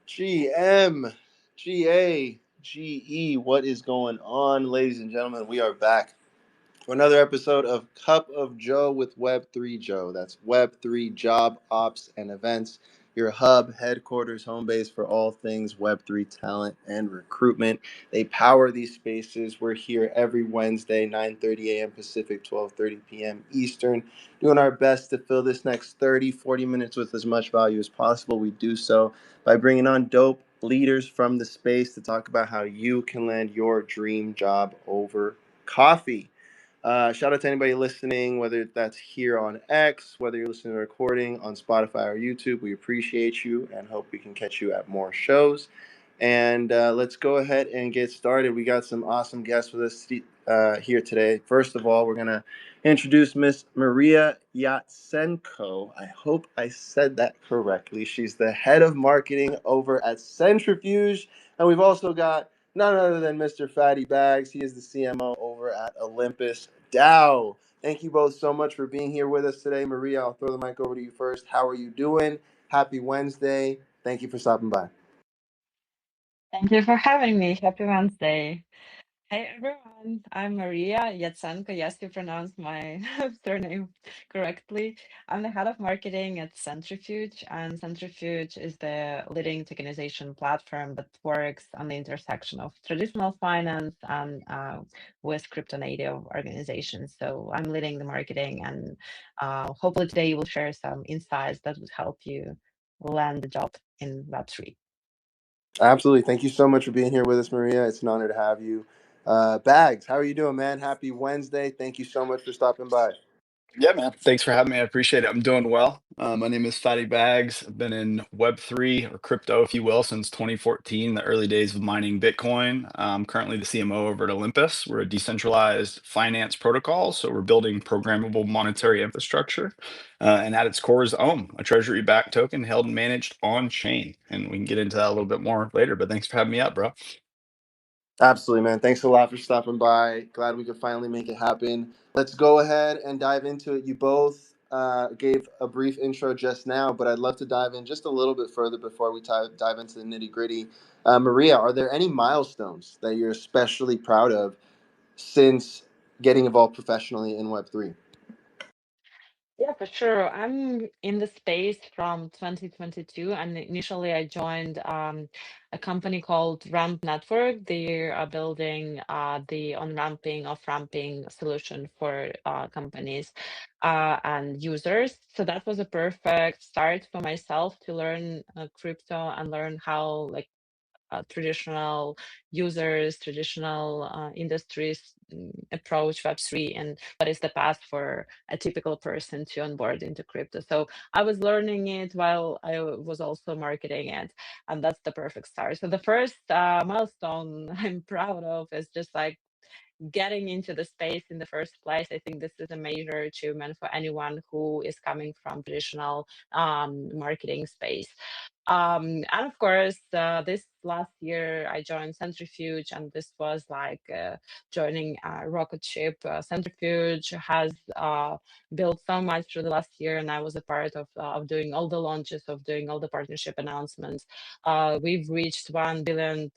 GM, GA, GE, what is going on, ladies and gentlemen? We are back for another episode of Cup of Joe with Web3 Joe. That's Web3 Job, Ops, and Events, your hub, headquarters, home base for all things Web3 talent and recruitment. They power these spaces. We're here every Wednesday, 9:30 a.m. Pacific, 12:30 p.m. Eastern, doing our best to fill this next 30, 40 minutes with as much value as possible. We do so by bringing on dope leaders from the space to talk about how you can land your dream job over coffee. Shout out to anybody listening, whether that's here on X, whether you're listening to the recording on Spotify or YouTube. We appreciate you and hope we can catch you at more shows. And let's go ahead and get started. We got some awesome guests with us here today. First of all, we're going to introduce Miss Mariia Yatsenko. I hope I said that correctly. She's the head of marketing over at Centrifuge. And we've also got none other than Mr. FattyBagz. He is the CMO over at OlympusDAO. Thank you both so much for being here with us today. Mariia, I'll throw the mic over to you first. How are you doing? Happy Wednesday. Thank you for stopping by. Thank you for having me. Happy Wednesday. Hey everyone, I'm Mariia Yatsenko. Yes, you pronounced my surname correctly. I'm the head of marketing at Centrifuge, and Centrifuge is the leading tokenization platform that works on the intersection of traditional finance and with crypto native organizations. So I'm leading the marketing, and hopefully today you will share some insights that would help you land the job in Web3. Absolutely. Thank you so much for being here with us, Mariia. It's an honor to have you. Bags, how are you doing, man? Happy Wednesday. Thank you so much for stopping by. Yeah, man. Thanks for having me. I appreciate it. I'm doing well. My name is FattyBagz. I've been in Web3 or crypto, if you will, since 2014, the early days of mining Bitcoin. I'm currently the CMO over at Olympus. We're a decentralized finance protocol. So we're building programmable monetary infrastructure. And at its core is OHM, a treasury backed token held and managed on chain. And we can get into that a little bit more later. But thanks for having me up, bro. Absolutely, man. Thanks a lot for stopping by. Glad we could finally make it happen. Let's go ahead and dive into it. You both gave a brief intro just now, but I'd love to dive in just a little bit further before we dive into the nitty gritty. Mariia, are there any milestones that you're especially proud of since getting involved professionally in Web3? Yeah, for sure. I'm in the space from 2022, and initially I joined a company called Ramp Network. They are building the on-ramping, off-ramping solution for companies and users. So that was a perfect start for myself to learn crypto and learn how like traditional users, traditional industries approach Web3 and what is the path for a typical person to onboard into crypto. So I was learning it while I was also marketing it, and that's the perfect start. So the first milestone I'm proud of is just like getting into the space in the first place. I think this is a major achievement for anyone who is coming from traditional marketing space. And of course, this last year I joined Centrifuge, and this was like joining a rocket ship. Centrifuge has built so much through the last year, and I was a part of doing all the launches, of doing all the partnership announcements. We've reached 1.3 billion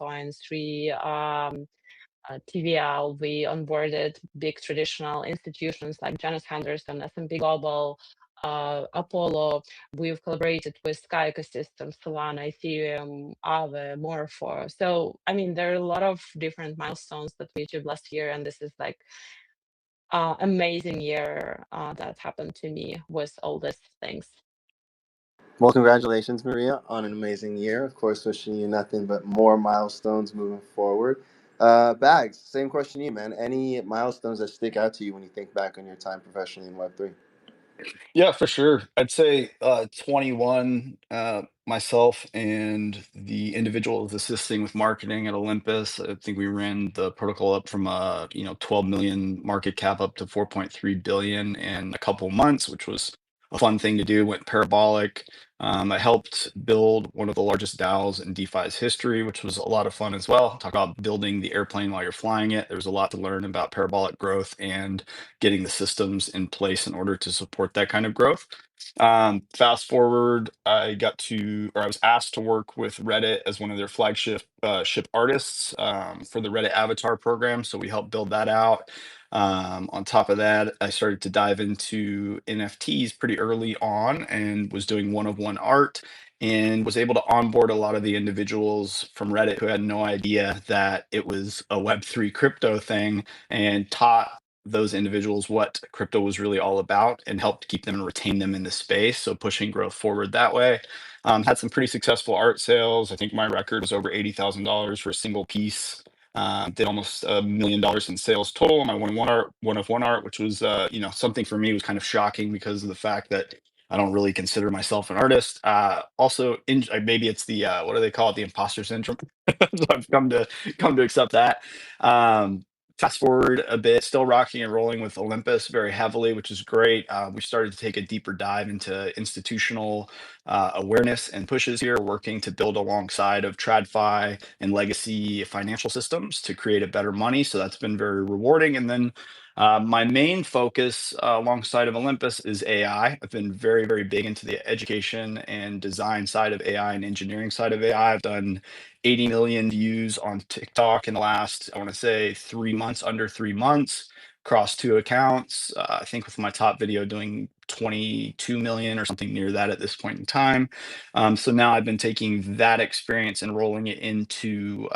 TVL. We onboarded big traditional institutions like Janus Henderson, S&P Global, Apollo. We've collaborated with Sky Ecosystem, Solana, Ethereum, Aave, Morpho. So, I mean, there are a lot of different milestones that we achieved last year, and this is like amazing year that happened to me with all these things. Well, congratulations, Mariia, on an amazing year. Of course, wishing you nothing but more milestones moving forward. Bags, same question to you, man. Any milestones that stick out to you when you think back on your time professionally in Web3? Yeah, for sure. I'd say 21, myself and the individuals assisting with marketing at Olympus. I think we ran the protocol up from 12 million market cap up to 4.3 billion in a couple months, which was a fun thing to do. Went parabolic. I helped build one of the largest DAOs in DeFi's history, which was a lot of fun as well. Talk about building the airplane while you're flying it. There was a lot to learn about parabolic growth and getting the systems in place in order to support that kind of growth. Fast forward, I was asked to work with Reddit as one of their flagship ship artists for the Reddit Avatar program. So we helped build that out. On top of that, I started to dive into NFTs pretty early on and was doing one-of-one art and was able to onboard a lot of the individuals from Reddit who had no idea that it was a Web3 crypto thing, and taught those individuals what crypto was really all about and helped keep them and retain them in the space. So pushing growth forward that way. Had some pretty successful art sales. I think my record was over $80,000 for a single piece. Did almost $1 million in sales total on my one of one art, which was something for me was kind of shocking because of the fact that I don't really consider myself an artist. Also, maybe it's the what do they call it, the imposter syndrome. So I've come to accept that. Fast forward a bit, still rocking and rolling with Olympus very heavily, which is great. We started to take a deeper dive into institutional awareness and pushes here, working to build alongside of TradFi and legacy financial systems to create a better money. So that's been very rewarding. And then my main focus alongside of Olympus is AI. I've been very, very big into the education and design side of AI and engineering side of AI. I've done 80 million views on TikTok in the last, I want to say, 3 months, under 3 months, across two accounts. I think with my top video doing 22 million or something near that at this point in time. So now I've been taking that experience and rolling it into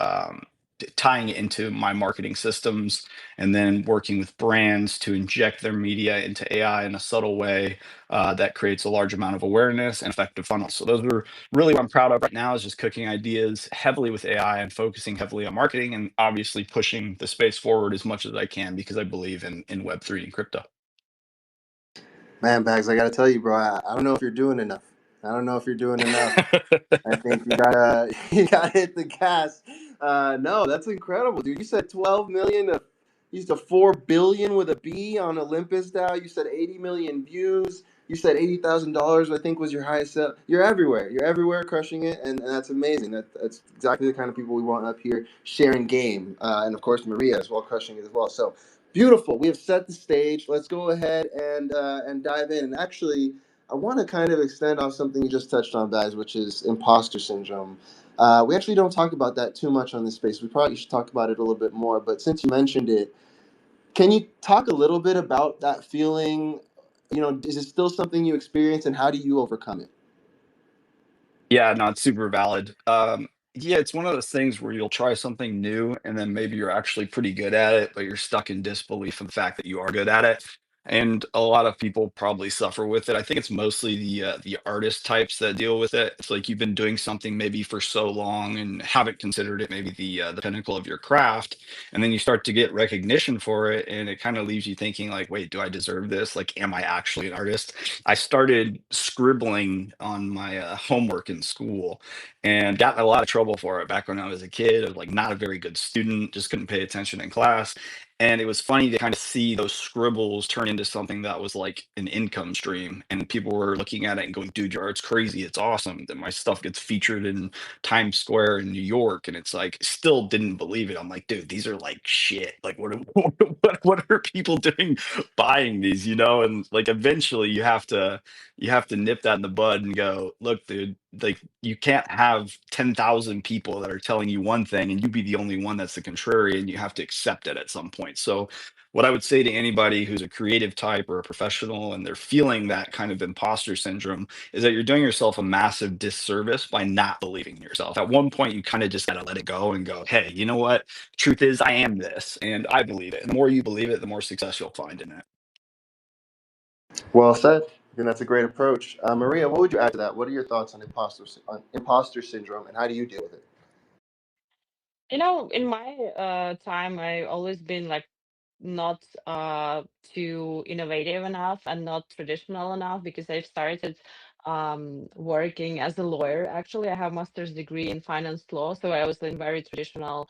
tying it into my marketing systems, and then working with brands to inject their media into AI in a subtle way that creates a large amount of awareness and effective funnels. So those are really what I'm proud of right now, is just cooking ideas heavily with AI and focusing heavily on marketing, and obviously pushing the space forward as much as I can because I believe in Web3 and crypto. Man, Bags, I gotta tell you, bro, I don't know if you're doing enough. I don't know if you're doing enough. I think you gotta you gotta hit the gas. No, that's incredible, dude. You said 12 million. You said 4 billion with a B on OlympusDAO. You said 80 million views. You said $80,000. I think was your highest sale. You're everywhere. You're everywhere, crushing it, and that's amazing. That's exactly the kind of people we want up here sharing game. And of course, Mariia as well, crushing it as well. So beautiful. We have set the stage. Let's go ahead and dive in. And actually, I want to kind of extend off something you just touched on, guys, which is imposter syndrome. We actually don't talk about that too much on this space. We probably should talk about it a little bit more. But since you mentioned it, can you talk a little bit about that feeling? Is it still something you experience, and how do you overcome it? Yeah, no, it's super valid. Yeah, it's one of those things where you'll try something new and then maybe you're actually pretty good at it, but you're stuck in disbelief in the fact that you are good at it. And a lot of people probably suffer with it. I think it's mostly the artist types that deal with it. It's like you've been doing something maybe for so long and haven't considered it maybe the pinnacle of your craft, and then you start to get recognition for it, and it kind of leaves you thinking like, wait, do I deserve this? Like, am I actually an artist? I started scribbling on my homework in school and got in a lot of trouble for it back when I was a kid. I was like not a very good student, just couldn't pay attention in class. And it was funny to kind of see those scribbles turn into something that was like an income stream. And people were looking at it and going, dude, your art's crazy. It's awesome. Then my stuff gets featured in Times Square in New York. And it's like, still didn't believe it. I'm like, dude, these are like shit. Like, what are people doing buying these, And like eventually you have to nip that in the bud and go, look, dude, like you can't have 10,000 people that are telling you one thing and you be the only one that's the contrary, and you have to accept it at some point. So what I would say to anybody who's a creative type or a professional and they're feeling that kind of imposter syndrome is that you're doing yourself a massive disservice by not believing in yourself. At one point, you kind of just got to let it go and go, hey, you know what? Truth is, I am this and I believe it. And the more you believe it, the more success you'll find in it. Well said. And that's a great approach. Mariia, what would you add to that? What are your thoughts on imposter syndrome, and how do you deal with it? In my time, I always been like not too innovative enough and not traditional enough, because I've started working as a lawyer. Actually, I have master's degree in finance law, so I was in very traditional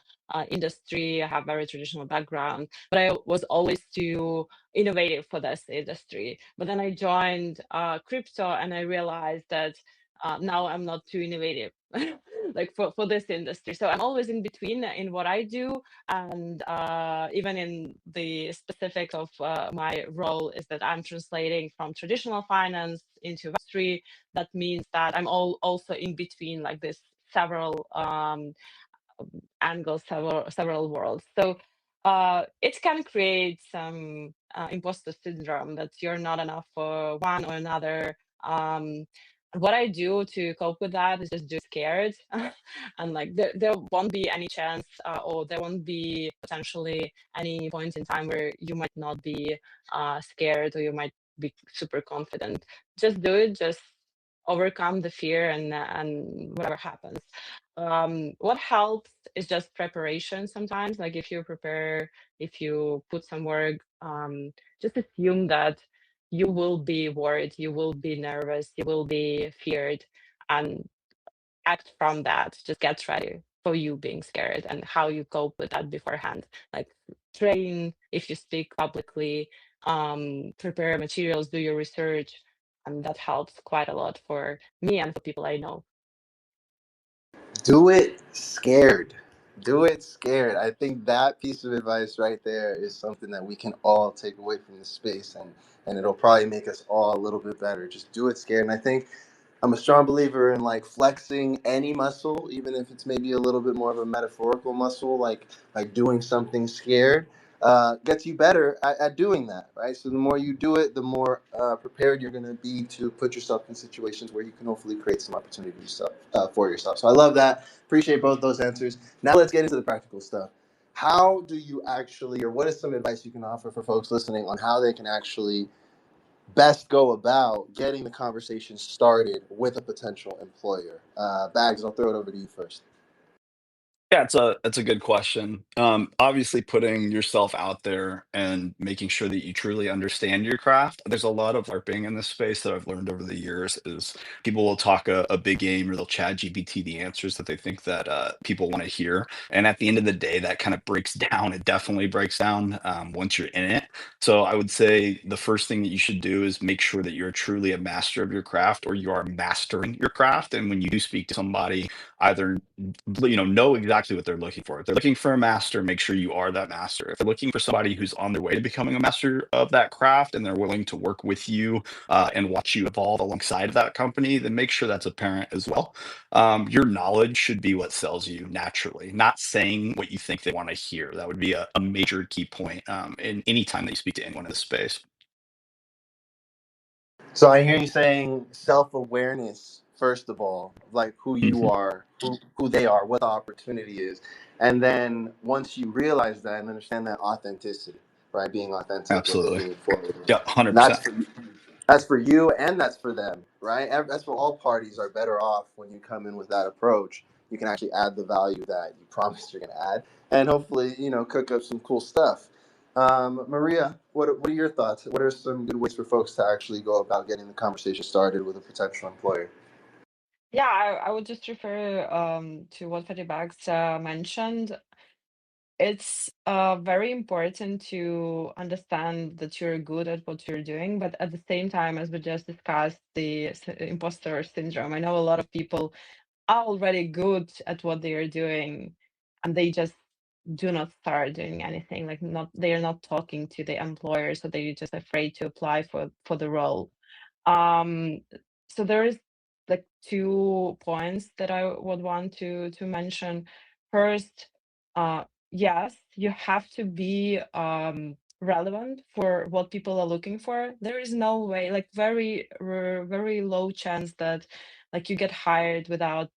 industry. I have very traditional background, but I was always too innovative for this industry. But then I joined crypto, and I realized that now I'm not too innovative like for this industry. So I'm always in between in what I do, and even in the specifics of my role is that I'm translating from traditional finance into Web3. That means that I'm also in between like this several angles, several worlds. So it can create some imposter syndrome that you're not enough for one or another. What I do to cope with that is just do scared, and like there won't be any chance, or there won't be potentially any point in time where you might not be scared, or you might be super confident. Just do it. Just overcome the fear, and whatever happens. What helps is just preparation sometimes. Like if you prepare, if you put some work, just assume that you will be worried, you will be nervous, you will be feared, and act from that. Just get ready for you being scared and how you cope with that beforehand. Like train if you speak publicly, prepare materials, do your research, and that helps quite a lot for me and for people I know. Do it scared. Do it scared. I think that piece of advice right there is something that we can all take away from this space, and it'll probably make us all a little bit better. Just do it scared. And I think I'm a strong believer in like flexing any muscle, even if it's maybe a little bit more of a metaphorical muscle, like doing something scared. Gets you better at doing that, right? So the more you do it, the more prepared you're going to be to put yourself in situations where you can hopefully create some opportunity for yourself. So I love that. Appreciate both those answers. Now let's get into the practical stuff. How do you actually, or what is some advice you can offer for folks listening on how they can actually best go about getting the conversation started with a potential employer? Bags, I'll throw it over to you first. Yeah, it's a good question. Obviously, putting yourself out there and making sure that you truly understand your craft. There's a lot of LARPing in this space that I've learned over the years. Is people will talk a big game or they'll chat GPT the answers that they think that people want to hear, and at the end of the day, that kind of breaks down. It definitely breaks down once you're in it. So I would say the first thing that you should do is make sure that you're truly a master of your craft, or you are mastering your craft. And when you do speak to somebody, either know exactly what they're looking for. If they're looking for a master, make sure you are that master. If they're looking for somebody who's on their way to becoming a master of that craft and they're willing to work with you and watch you evolve alongside of that company, then make sure that's apparent as well. Your knowledge should be what sells you naturally, not saying what you think they want to hear. That would be a major key point in any time that you speak to anyone in this space. So I hear you saying self-awareness, first of all, like who you Mhm. are, who they are, what the opportunity is. And then once you realize that and understand that, authenticity, right? Being authentic with it, Absolutely. being forward. Yeah, And 100%. that's for you and that's for them, right? That's for all parties are better off when you come in with that approach. You can actually add the value that you promised you're going to add, and hopefully, cook up some cool stuff. Mariia, what are your thoughts? What are some good ways for folks to actually go about getting the conversation started with a potential employer? Yeah, I would just refer to what FattyBagz mentioned. It's very important to understand that you're good at what you're doing, but at the same time, as we just discussed, the imposter syndrome. I know a lot of people are already good at what they are doing, and they just do not start doing anything. Like not, they are not talking to the employer, so they're just afraid to apply for the role. Um, so there is like 2 points that I would want to mention. First, yes, you have to be relevant for what people are looking for. There is no way, like very low chance that like you get hired without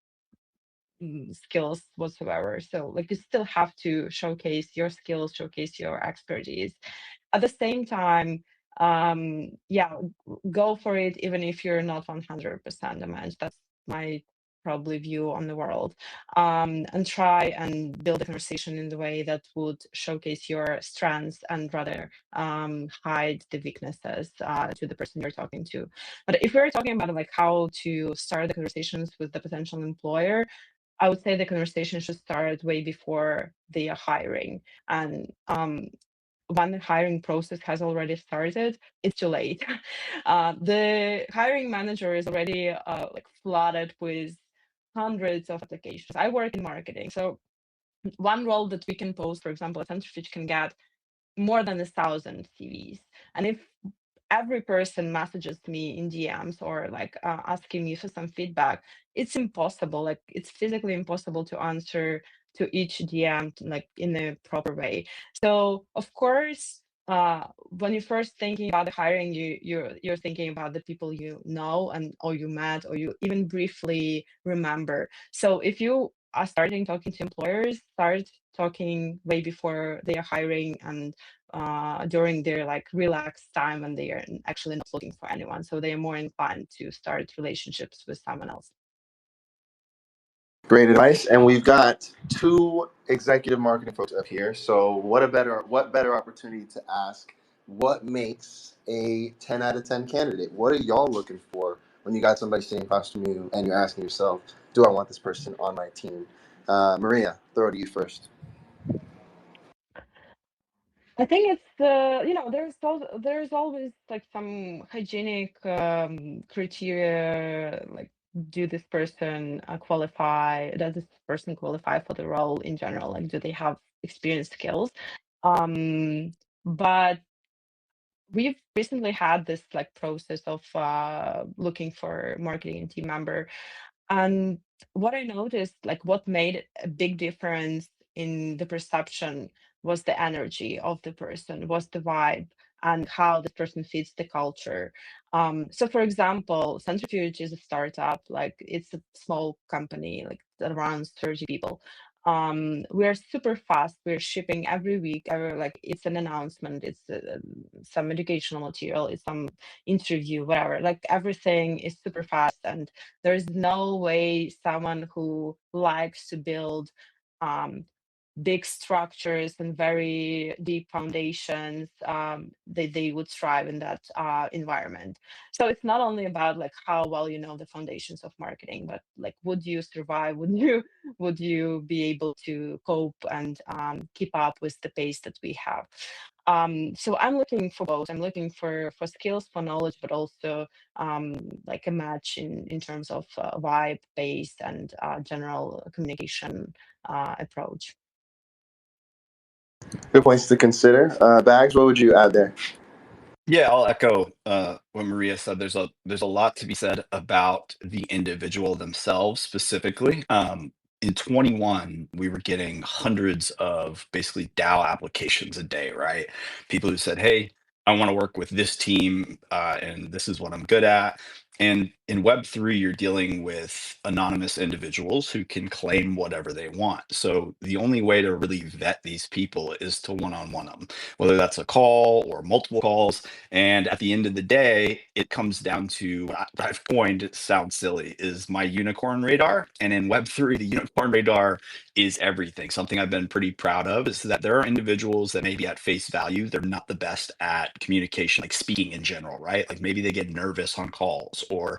skills whatsoever. So like you still have to showcase your skills, showcase your expertise. At the same time, yeah, go for it even if you're not 100% a match. That's my probably view on the world. And try and build a conversation in the way that would showcase your strengths and rather hide the weaknesses to the person you're talking to. But if we're talking about like how to start the conversations with the potential employer, I would say the conversation should start way before they are hiring. And when the hiring process has already started, it's too late. The hiring manager is already like flooded with hundreds of applications. I work in marketing, so one role that we can post, for example, a Centrifuge can get more than 1,000 CVs. And if every person messages me in DMs or like asking me for some feedback, it's impossible. Like it's physically impossible to answer to each DM like in a proper way. So of course, when you're first thinking about the hiring, you're thinking about the people you know and or you met or you even briefly remember. So if you are starting talking to employers, start talking way before they are hiring and during their like relaxed time when they are actually not looking for anyone. So they are more inclined to start relationships with someone else. Great advice. And we've got two executive marketing folks up here. So what better opportunity to ask what makes a 10 out of 10 candidate? What are y'all looking for when you got somebody sitting across from you and you're asking yourself, do I want this person on my team? Mariia, throw it to you first. I think it's there's always like some hygienic criteria, like do this person qualify? Does this person qualify for the role in general? Like, do they have experience, skills? But we've recently had this like process of looking for marketing and team member. And what I noticed, like what made a big difference in the perception was the energy of the person, was the vibe, and how the person fits the culture. So for example, Centrifuge is a startup, like it's a small company, like that runs 30 people. We're super fast. We're shipping every week. Like it's an announcement. It's some educational material. It's some interview, whatever. Like everything is super fast, and there's no way someone who likes to build big structures and very deep foundations, they would thrive in that environment. So it's not only about like how well you know the foundations of marketing, but like would you survive? Would you be able to cope and keep up with the pace that we have? So I'm looking for both. I'm looking for skills, for knowledge, but also like a match in terms of vibe, pace, and general communication approach. Good points to consider. Bags, what would you add there? Yeah, I'll echo what Mariia said. There's a lot to be said about the individual themselves specifically. In 21, we were getting hundreds of basically DAO applications a day, right? People who said, "Hey, I want to work with this team, and this is what I'm good at." And in Web3, you're dealing with anonymous individuals who can claim whatever they want. So the only way to really vet these people is to one-on-one them, whether that's a call or multiple calls. And at the end of the day, it comes down to what I've coined, it sounds silly, is my unicorn radar. And in Web3, the unicorn radar is everything. Something I've been pretty proud of is that there are individuals that maybe at face value, they're not the best at communication, like speaking in general, right? Like maybe they get nervous on calls or,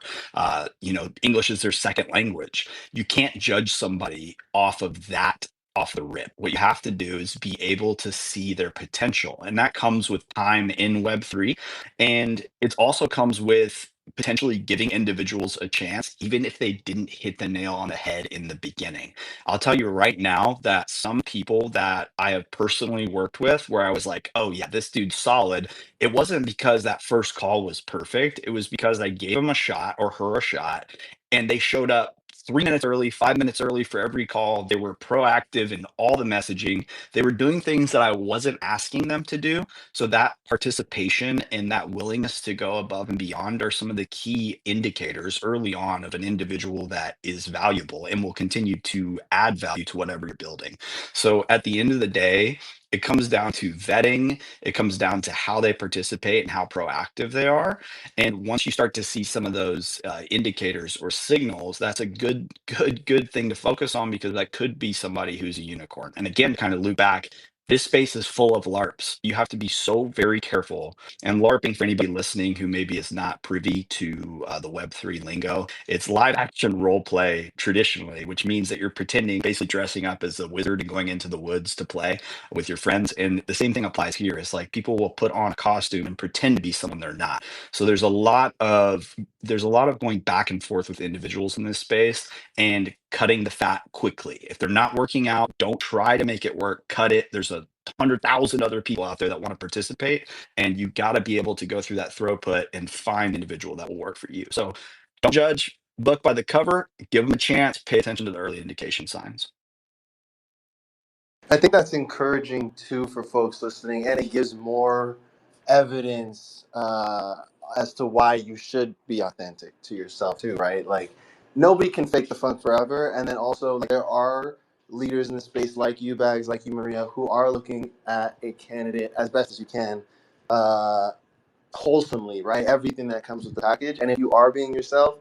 English is their second language. You can't judge somebody off of that off the rip. What you have to do is be able to see their potential. And that comes with time in Web3. And it also comes with potentially giving individuals a chance, even if they didn't hit the nail on the head in the beginning. I'll tell you right now that some people that I have personally worked with where I was like, oh, yeah, this dude's solid. It wasn't because that first call was perfect. It was because I gave him a shot or her a shot and they showed up 3 minutes early, 5 minutes early for every call. They were proactive in all the messaging. They were doing things that I wasn't asking them to do. So that participation and that willingness to go above and beyond are some of the key indicators early on of an individual that is valuable and will continue to add value to whatever you're building. So at the end of the day, it comes down to vetting. It comes down to how they participate and how proactive they are. And once you start to see some of those indicators or signals, that's a good thing to focus on because that could be somebody who's a unicorn. And again, kind of loop back, This space is full of LARPs. You have to be so very careful. And LARPing, for anybody listening who maybe is not privy to the Web3 lingo, it's live action role play traditionally, which means that you're pretending, basically dressing up as a wizard and going into the woods to play with your friends. And the same thing applies here. It's like people will put on a costume and pretend to be someone they're not. So there's a lot of going back and forth with individuals in this space and cutting the fat quickly. If they're not working out, don't try to make it work. Cut it. There's 100,000 other people out there that want to participate, and you got to be able to go through that throughput and find an individual that will work for you. So don't judge, book by the cover, give them a chance, pay attention to the early indication signs. I think that's encouraging too for folks listening, and it gives more evidence as to why you should be authentic to yourself too, right? Like nobody can fake the funk forever, and then also like, there are leaders in the space like you, Bags, like you, Mariia, who are looking at a candidate as best as you can, wholesomely, right? Everything that comes with the package, and if you are being yourself,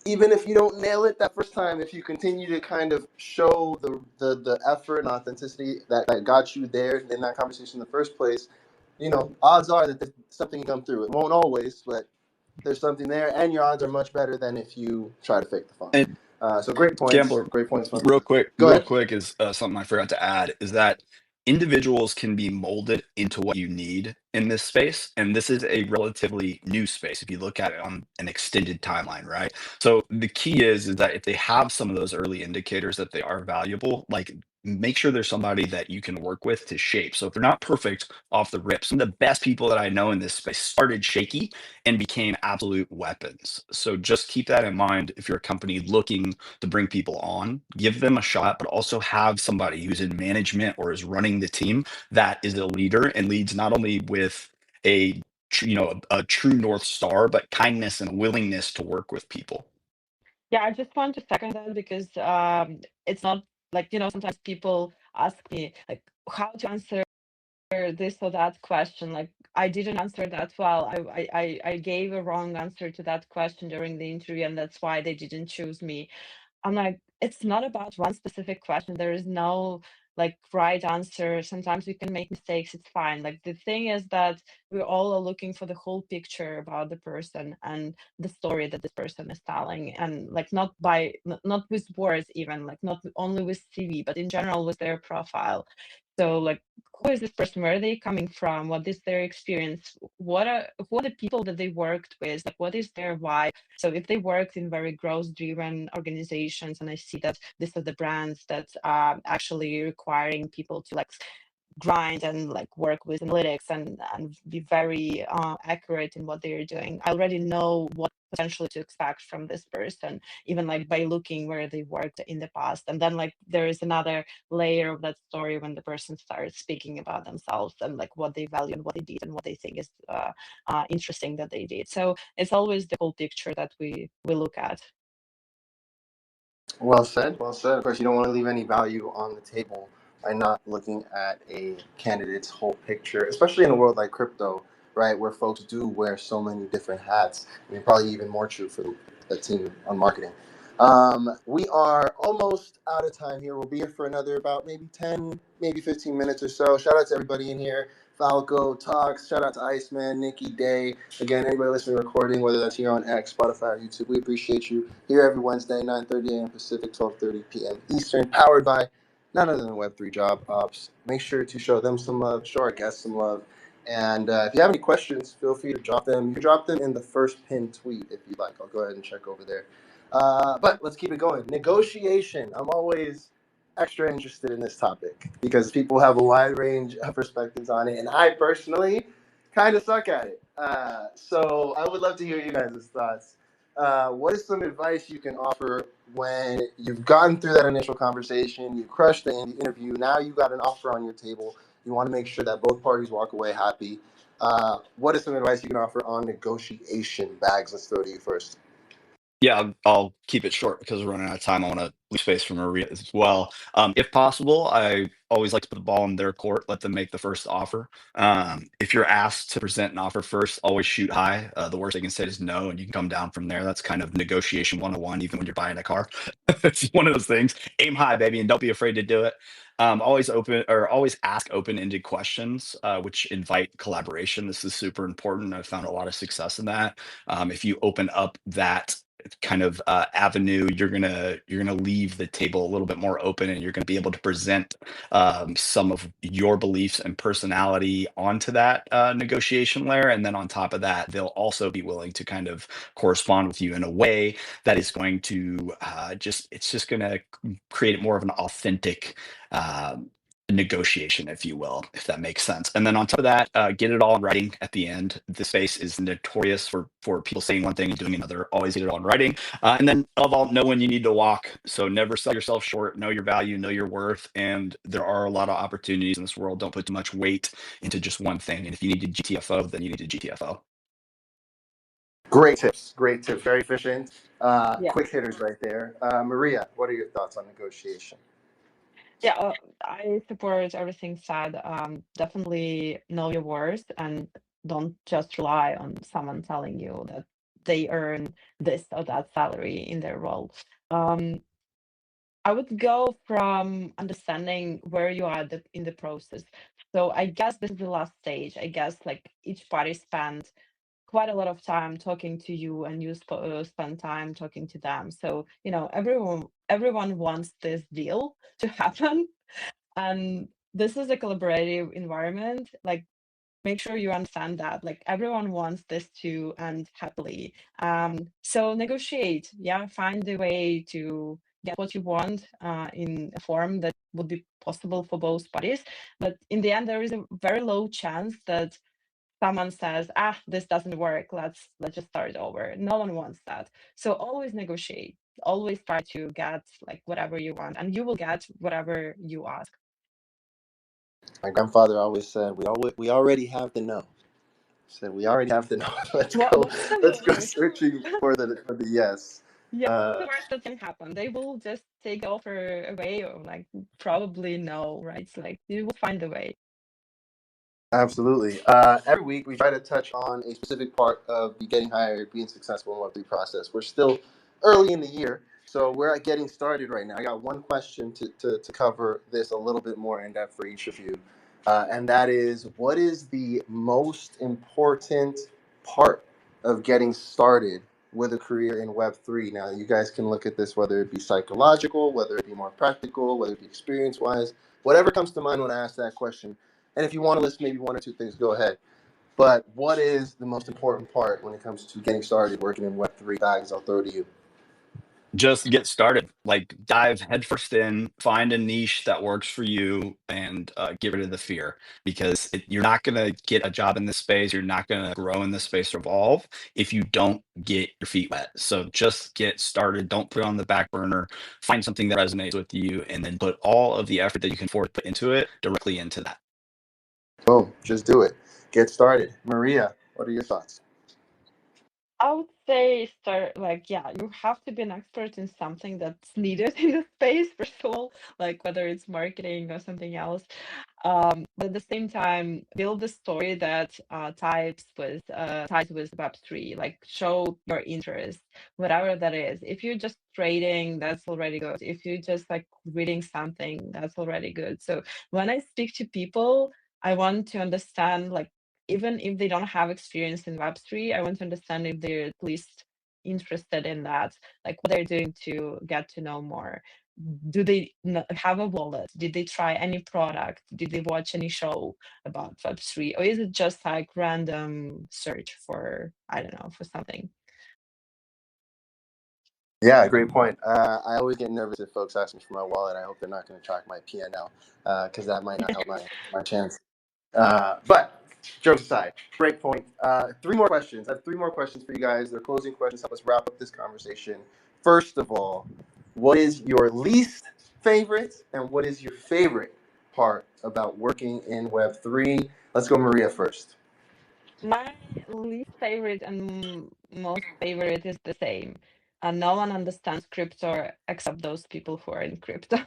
even if you don't nail it that first time, if you continue to kind of show the effort and authenticity that got you there in that conversation in the first place, odds are that something can come through. It won't always, but there's something there, and your odds are much better than if you try to fake the funk. And So great points. Gambler, Great points. real Go ahead. quick is something I forgot to add is that individuals can be molded into what you need in this space. And this is a relatively new space if you look at it on an extended timeline, right? So the key is that if they have some of those early indicators that they are valuable, like make sure there's somebody that you can work with to shape. So if they're not perfect off the rip, some of the best people that I know in this space started shaky and became absolute weapons. So just keep that in mind if you're a company looking to bring people on, give them a shot, but also have somebody who's in management or is running the team that is a leader and leads not only with a true North Star, but kindness and willingness to work with people. Yeah, I just want to second that because it's not like, sometimes people ask me like how to answer this or that question. Like I didn't answer that well. I gave a wrong answer to that question during the interview, and that's why they didn't choose me. I'm like, it's not about one specific question. There is no like right answer. Sometimes we can make mistakes. It's fine. Like the thing is that we all are looking for the whole picture about the person and the story that this person is telling, and like not with words, even like not only with CV, but in general with their profile. So like, who is this person? Where are they coming from? What is their experience? Who are the people that they worked with? Like, what is their why? So if they worked in very growth-driven organizations, and I see that these are the brands that are actually requiring people to like grind and like work with analytics and be very accurate in what they're doing, I already know what potentially to expect from this person, even like by looking where they worked in the past. And then like there is another layer of that story when the person starts speaking about themselves and like what they value and what they did and what they think is interesting that they did. So it's always the whole picture that we look at. Well said. Well said. Of course, you don't want to leave any value on the table by not looking at a candidate's whole picture, especially in a world like crypto, right, where folks do wear so many different hats. I mean, probably even more true for the team on marketing. We are almost out of time here. We'll be here for another about maybe 10, maybe 15 minutes or so. Shout out to everybody in here. Falco Talks. Shout out to Iceman, Nikki Day. Again, anybody listening recording, whether that's here on X, Spotify, or YouTube, we appreciate you. Here every Wednesday, 9:30 a.m. Pacific, 12:30 p.m. Eastern, powered by none other than Web3 Job Ops. Make sure to show them some love, show our guests some love. And if you have any questions, feel free to drop them. You can drop them in the first pinned tweet if you'd like. I'll go ahead and check over there. But let's keep it going. Negotiation. I'm always extra interested in this topic because people have a wide range of perspectives on it, and I personally kind of suck at it. So I would love to hear you guys' thoughts. What is some advice you can offer when you've gotten through that initial conversation, you crushed the interview, now you got an offer on your table, you want to make sure that both parties walk away happy. What is some advice you can offer on negotiation? Bags, let's throw to you first. Yeah, I'll keep it short because we're running out of time. I want to leave space for Mariia as well. If possible, I always like to put the ball in their court, let them make the first offer. If you're asked to present an offer first, always shoot high. The worst they can say is no, and you can come down from there. That's kind of negotiation 101, even when you're buying a car. It's one of those things. Aim high, baby, and don't be afraid to do it. Always ask open-ended questions, which invite collaboration. This is super important. I've found a lot of success in that. If you open up that kind of avenue, you're gonna leave the table a little bit more open, and you're gonna be able to present some of your beliefs and personality onto that negotiation layer. And then on top of that, they'll also be willing to kind of correspond with you in a way that is going to it's just going to create more of an authentic negotiation, if you will, if that makes sense. And then on top of that, get it all in writing at the end. The space is notorious for people saying one thing and doing another. Always get it all in writing. And then above all, know when you need to walk. So never sell yourself short. Know your value, know your worth. And there are a lot of opportunities in this world. Don't put too much weight into just one thing. And if you need to GTFO, then you need to GTFO. Great tips. Great tips. Very efficient. Yeah. Quick hitters right there. Mariia, what are your thoughts on negotiation? Yeah, I support everything said. Definitely know your worth and don't just rely on someone telling you that they earn this or that salary in their role. Um, I would go from understanding where you are in the process. So I guess this is the last stage. I guess like each party spent quite a lot of time talking to you, and you spend time talking to them. So everyone wants this deal to happen, and this is a collaborative environment. Like, make sure you understand that like everyone wants this to end happily. So negotiate, yeah, find a way to get what you want in a form that would be possible for both parties. But in the end, there is a very low chance that someone says, this doesn't work, let's just start over. No one wants that. So always negotiate, always try to get like whatever you want, and you will get whatever you ask. My grandfather always said, we already have the no. Said we already have the no. What's the Let's go worst? searching for the yes. Yeah, what's the worst that can happen? They will just take the offer away, or like probably no, right? It's like you will find a way. Absolutely. Every week we try to touch on a specific part of the getting hired, being successful in Web3 process. We're still early in the year, so we're at getting started right now. I got one question to cover this a little bit more in depth for each of you. And that is, what is the most important part of getting started with a career in Web3? Now, you guys can look at this, whether it be psychological, whether it be more practical, whether it be experience-wise, whatever comes to mind when I ask that question. And if you want to list maybe one or two things, go ahead. But what is the most important part when it comes to getting started working in Web3? Bags, I'll throw to you. Just get started. Like, dive headfirst in, find a niche that works for you, and get rid of the fear, because you're not going to get a job in this space. You're not going to grow in this space or evolve if you don't get your feet wet. So just get started. Don't put it on the back burner. Find something that resonates with you, and then put all of the effort that you can afford to put into it directly into that. Boom, just do it. Get started. Mariia, what are your thoughts? I would say start like, yeah, you have to be an expert in something that's needed in the space, first of all, like whether it's marketing or something else. But at the same time, build a story that ties with Web3, like show your interest, whatever that is. If you're just trading, that's already good. If you're just like reading something, that's already good. So when I speak to people, I want to understand like, even if they don't have experience in Web3, I want to understand if they're at least interested in that, like what they're doing to get to know more. Do they have a wallet? Did they try any product? Did they watch any show about Web3? Or is it just like random search for, I don't know, for something? Yeah, great point. I always get nervous if folks ask me for my wallet. I hope they're not going to track my P&L because that might not help my chance. But jokes aside, great point. Three more questions. I have three more questions for you guys. They're closing questions. Help us wrap up this conversation. First of all, what is your least favorite and what is your favorite part about working in Web3? Let's go, Mariia, first. My least favorite and most favorite is the same. and no one understands crypto except those people who are in crypto.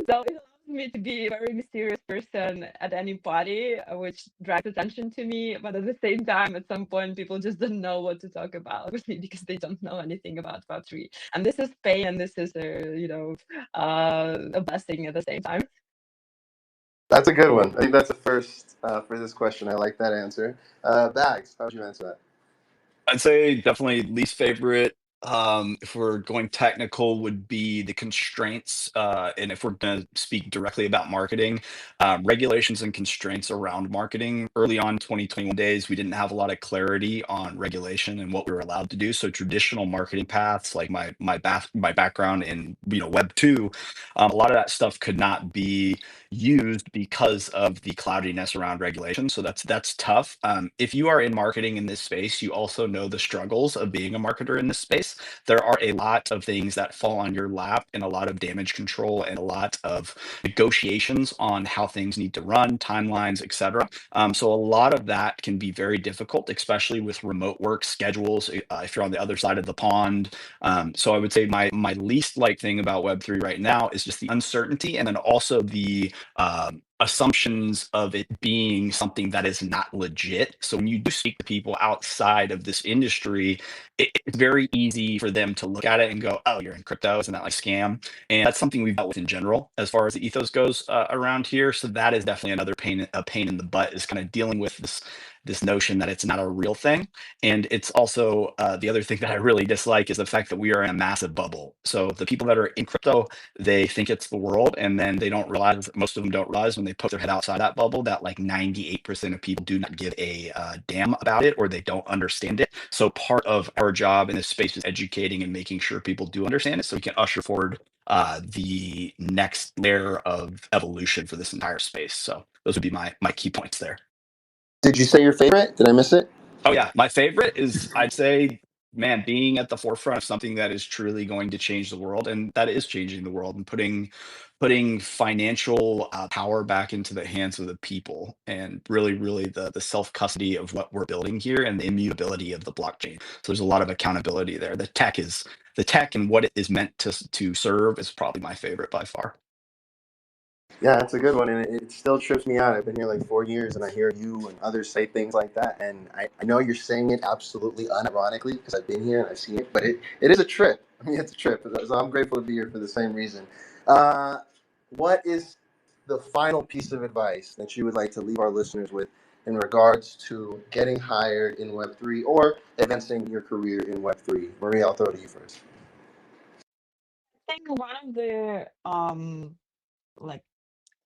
So it allows me to be a very mysterious person at any party, which drags attention to me. But at the same time, at some point, people just don't know what to talk about with me because they don't know anything about Web3. And this is pain, and this is a blessing at the same time. That's a good one. I think that's the first for this question. I like that answer. Bags, how would you answer that? I'd say definitely least favorite, if we're going technical, would be the constraints. And if we're going to speak directly about marketing, regulations and constraints around marketing. Early on 2021 days, we didn't have a lot of clarity on regulation and what we were allowed to do. So traditional marketing paths, like my background in Web 2, a lot of that stuff could not be used because of the cloudiness around regulation. So that's tough. If you are in marketing in this space, you also know the struggles of being a marketer in this space. There are a lot of things that fall on your lap, and a lot of damage control, and a lot of negotiations on how things need to run, timelines, etc. So a lot of that can be very difficult, especially with remote work schedules. If you're on the other side of the pond, so I would say my least like thing about Web3 right now is just the uncertainty, and then also the assumptions of it being something that is not legit. So when you do speak to people outside of this industry, it's very easy for them to look at it and go, "Oh, you're in crypto, isn't that like scam?" And that's something we've dealt with in general as far as the ethos goes around here. So that is definitely another pain in the butt, is kind of dealing with this notion that it's not a real thing. And it's also the other thing that I really dislike is the fact that we are in a massive bubble. So the people that are in crypto, they think it's the world, and then they don't realize, most of them don't realize when they put their head outside that bubble, that like 98% of people do not give a damn about it, or they don't understand it. So part of our job in this space is educating and making sure people do understand it, so we can usher forward the next layer of evolution for this entire space. So those would be my key points there. Did you say your favorite? Did I miss it? Oh yeah, my favorite is, I'd say, man, being at the forefront of something that is truly going to change the world, and that is changing the world, and putting financial power back into the hands of the people, and really the self custody of what we're building here, and the immutability of the blockchain. So there's a lot of accountability there. The tech and what it is meant to serve is probably my favorite by far. Yeah, that's a good one, and it still trips me out. I've been here like 4 years, and I hear you and others say things like that, and I know you're saying it absolutely unironically because I've been here and I've seen it, but it is a trip. I mean, it's a trip, so I'm grateful to be here for the same reason. What is the final piece of advice that you would like to leave our listeners with in regards to getting hired in Web3 or advancing your career in Web3? Mariia, I'll throw it to you first. I think one of the like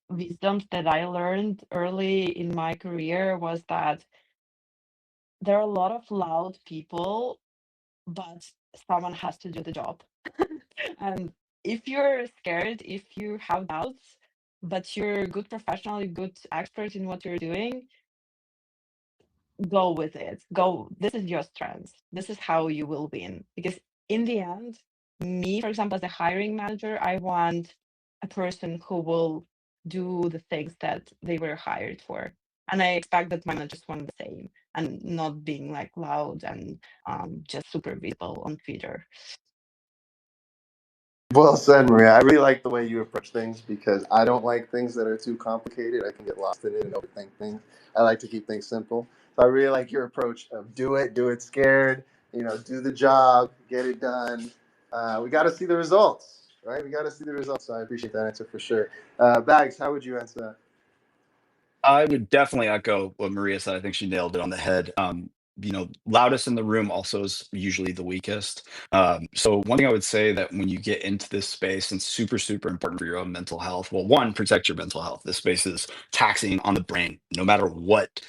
wisdoms that I learned early in my career was that there are a lot of loud people, but someone has to do the job. And if you're scared, if you have doubts, but you're a good professional, a good expert in what you're doing, go with it. Go. This is your strength. This is how you will win. Because in the end, me, for example, as a hiring manager, I want a person who will do the things that they were hired for. And I expect that my managers want the same, and not being like loud and just super visible on Twitter. Well said, Maria. I really like the way you approach things because I don't like things that are too complicated. I can get lost in it and overthink things. I like to keep things simple. So I really like your approach of do it scared, do the job, get it done. We got to see the results, right? We got to see the results. So I appreciate that answer for sure. Bags, how would you answer that? I would definitely echo what Maria said. I think she nailed it on the head. Loudest in the room also is usually the weakest. So one thing I would say, that when you get into this space, and super, super important for your own mental health. Well, one, protect your mental health. This space is taxing on the brain, no matter what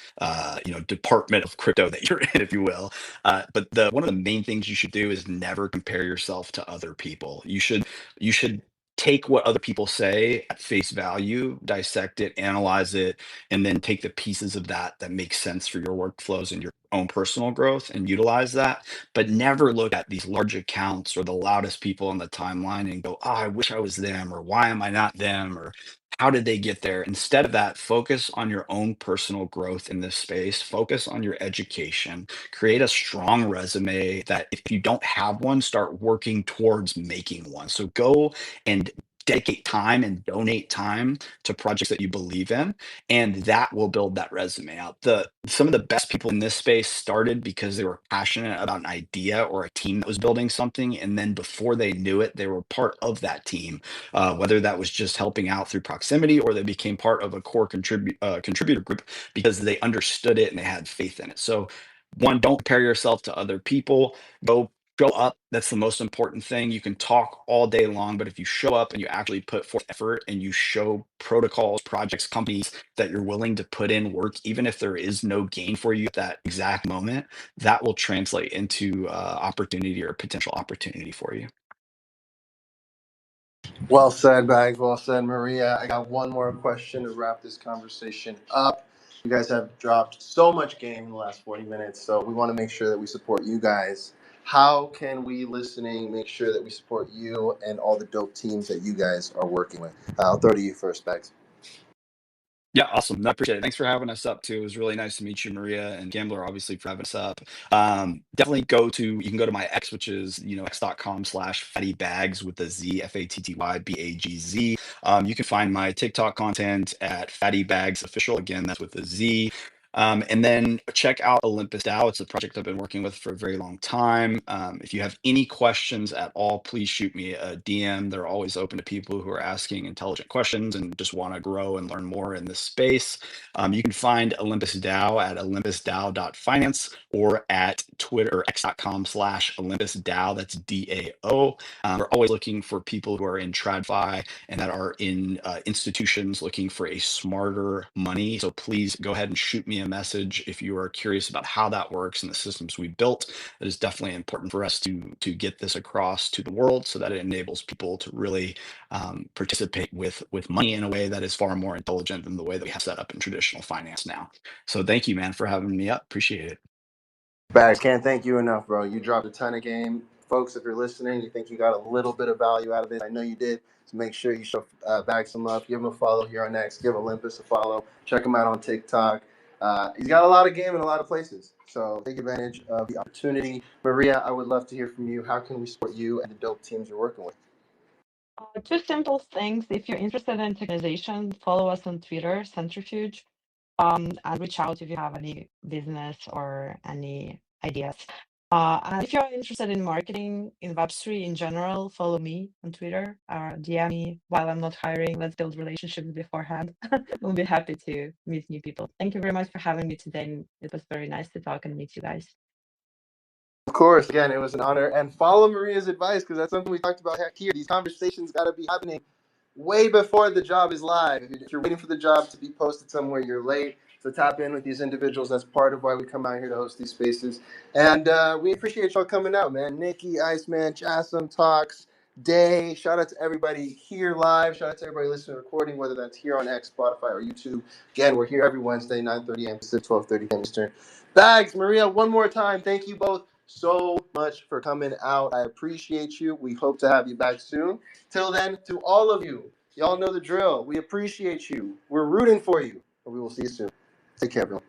department of crypto that you're in, if you will. But the one of the main things you should do is never compare yourself to other people. You should take what other people say at face value, dissect it, analyze it, and then take the pieces of that make sense for your workflows and your own personal growth, and utilize that. But never look at these large accounts or the loudest people on the timeline and go, "Oh, I wish I was them," or "Why am I not them?" or how did they get there? Instead of that, focus on your own personal growth in this space, focus on your education, create a strong resume that if you don't have one, start working towards making one. So go and dedicate time and donate time to projects that you believe in, and that will build that resume out. Some of the best people in this space started because they were passionate about an idea or a team that was building something, and then before they knew it, they were part of that team, whether that was just helping out through proximity or they became part of a core contributor group because they understood it and they had faith in it. So, one, don't compare yourself to other people. Go show up. That's the most important thing. You can talk all day long, but if you show up and you actually put forth effort and you show protocols, projects, companies that you're willing to put in work, even if there is no gain for you at that exact moment, that will translate into opportunity or potential opportunity for you. Well said, Bags. Well said, Mariia. I got one more question to wrap this conversation up. You guys have dropped so much game in the last 40 minutes, so we want to make sure that we support you guys. How can we listening make sure that we support you and all the dope teams that you guys are working with? I'll throw to you first, Bags. Yeah, awesome. I appreciate it. Thanks for having us up too. It was really nice to meet you, Mariia, and Gambler, obviously, for having us up. Definitely you can go to my X, which is, x.com/FattyBagz with a Z, FattyBagz. You can find my TikTok content at FattyBagz Official. Again, that's with a Z. And then check out OlympusDAO. It's a project I've been working with for a very long time. If you have any questions at all, please shoot me a DM. They're always open to people who are asking intelligent questions and just want to grow and learn more in this space. You can find OlympusDAO at olympusdao.finance or at Twitter or x.com/OlympusDAO. That's DAO. We're always looking for people who are in TradFi and that are in institutions looking for a smarter money. So please go ahead and shoot me a message if you are curious about how that works and the systems we built. It is definitely important for us to get this across to the world so that it enables people to really participate with money in a way that is far more intelligent than the way that we have set up in traditional finance now. So thank you, man, for having me up. Appreciate it. Bags, can't thank you enough, bro. You dropped a ton of game. Folks, if you're listening, you think you got a little bit of value out of this, I know you did. So make sure you show Bags some love. Give him a follow here on X. Give Olympus a follow. Check him out on TikTok. He's got a lot of game in a lot of places. So take advantage of the opportunity. Mariia, I would love to hear from you. How can we support you and the dope teams you're working with? Two simple things. If you're interested in tokenization, follow us on Twitter, Centrifuge, and reach out if you have any business or any ideas. And if you're interested in marketing in Web3 in general, follow me on Twitter or DM me while I'm not hiring. Let's build relationships beforehand. We'll be happy to meet new people. Thank you very much for having me today. It was very nice to talk and meet you guys. Of course, again, it was an honor. And follow Mariia's advice because that's something we talked about here. These conversations got to be happening way before the job is live. If you're waiting for the job to be posted somewhere, you're late. So tap in with these individuals. That's part of why we come out here to host these spaces. And we appreciate y'all coming out, man. Nikki, Iceman, Chassam, Talks, Day. Shout out to everybody here live. Shout out to everybody listening to the recording, whether that's here on X, Spotify, or YouTube. Again, we're here every Wednesday, 9:30 a.m. Pacific, 12:30 p.m. Eastern. Bags, Mariia, one more time. Thank you both so much for coming out. I appreciate you. We hope to have you back soon. Till then, to all of you, y'all know the drill. We appreciate you. We're rooting for you. And we will see you soon. Take care, everyone.